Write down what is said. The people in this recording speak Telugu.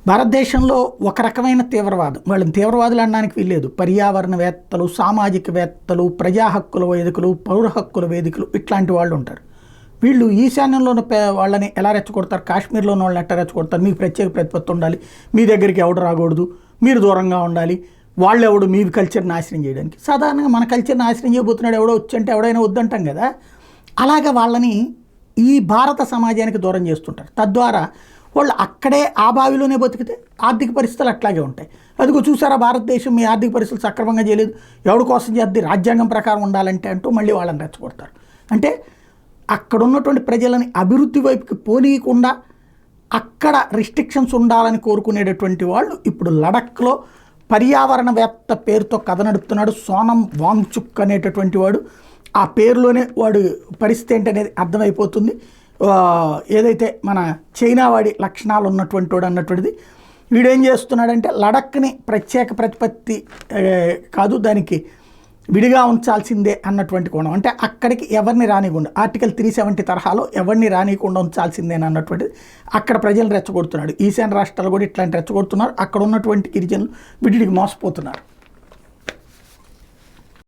భారతదేశంలో ఒక రకమైన తీవ్రవాదం, వాళ్ళని తీవ్రవాదులు అనడానికి వీల్లేదు. పర్యావరణవేత్తలు, సామాజికవేత్తలు, ప్రజా హక్కుల వేదికలు, పౌర హక్కుల వేదికలు ఇట్లాంటి వాళ్ళు ఉంటారు. వీళ్ళు ఈశాన్యంలోని వాళ్ళని ఎలా రెచ్చగొడతారు, కాశ్మీర్లోని వాళ్ళని ఎట్లా రెచ్చగొడతారు, మీకు ప్రత్యేక ప్రతిపత్తి ఉండాలి, మీ దగ్గరికి ఎవడు రాకూడదు, మీరు దూరంగా ఉండాలి, వాళ్ళెవడు మీ కల్చర్ నాశనం చేయడానికి. సాధారణంగా మన కల్చర్ నాశనం చేయబోతున్నాడు ఎవడో వచ్చంటే ఎవడైనా వద్దంటాం కదా. అలాగే వాళ్ళని ఈ భారత సమాజానికి దూరం చేస్తుంటారు. తద్వారా వాళ్ళు అక్కడే ఆ బావిలోనే బతికితే ఆర్థిక పరిస్థితులు అట్లాగే ఉంటాయి. అదిగో చూసారా, భారతదేశం మీ ఆర్థిక పరిస్థితులు సక్రమంగా చేయలేదు, ఎవడి కోసం చేద్ది, రాజ్యాంగం ప్రకారం ఉండాలంటే అంటూ మళ్ళీ వాళ్ళని రెచ్చగొడతారు. అంటే అక్కడ ఉన్నటువంటి ప్రజలని అభివృద్ధి వైపుకి పోనీయకుండా అక్కడ రిస్ట్రిక్షన్స్ ఉండాలని కోరుకునేటటువంటి వాళ్ళు ఇప్పుడు లడఖ్లో పర్యావరణవేత్త పేరుతో కథ నడుపుతున్నాడు. సోనం వాంగ్చుక్ అనేటటువంటి వాడు, ఆ పేరులోనే వాడు పరిస్థితి ఏంటనేది అర్థమైపోతుంది. ఏదైతే మన చైనా వాడి లక్షణాలు ఉన్నటువంటి వాడు అన్నటువంటిది. వీడేం చేస్తున్నాడంటే లడఖ్ని ప్రత్యేక ప్రతిపత్తి కాదు, దానికి విడిగా ఉంచాల్సిందే అన్నటువంటి కోణం. అంటే అక్కడికి ఎవరిని రానికుండా ఆర్టికల్ 370 తరహాలో ఎవరిని రానియకుండా ఉంచాల్సిందే అన్నటువంటిది అక్కడ ప్రజలు రెచ్చగొడుతున్నాడు. ఈశాన్య రాష్ట్రాలు కూడా ఇట్లాంటి రెచ్చగొడుతున్నారు. అక్కడ ఉన్నటువంటి గిరిజనులు వీటికి మోసపోతున్నారు.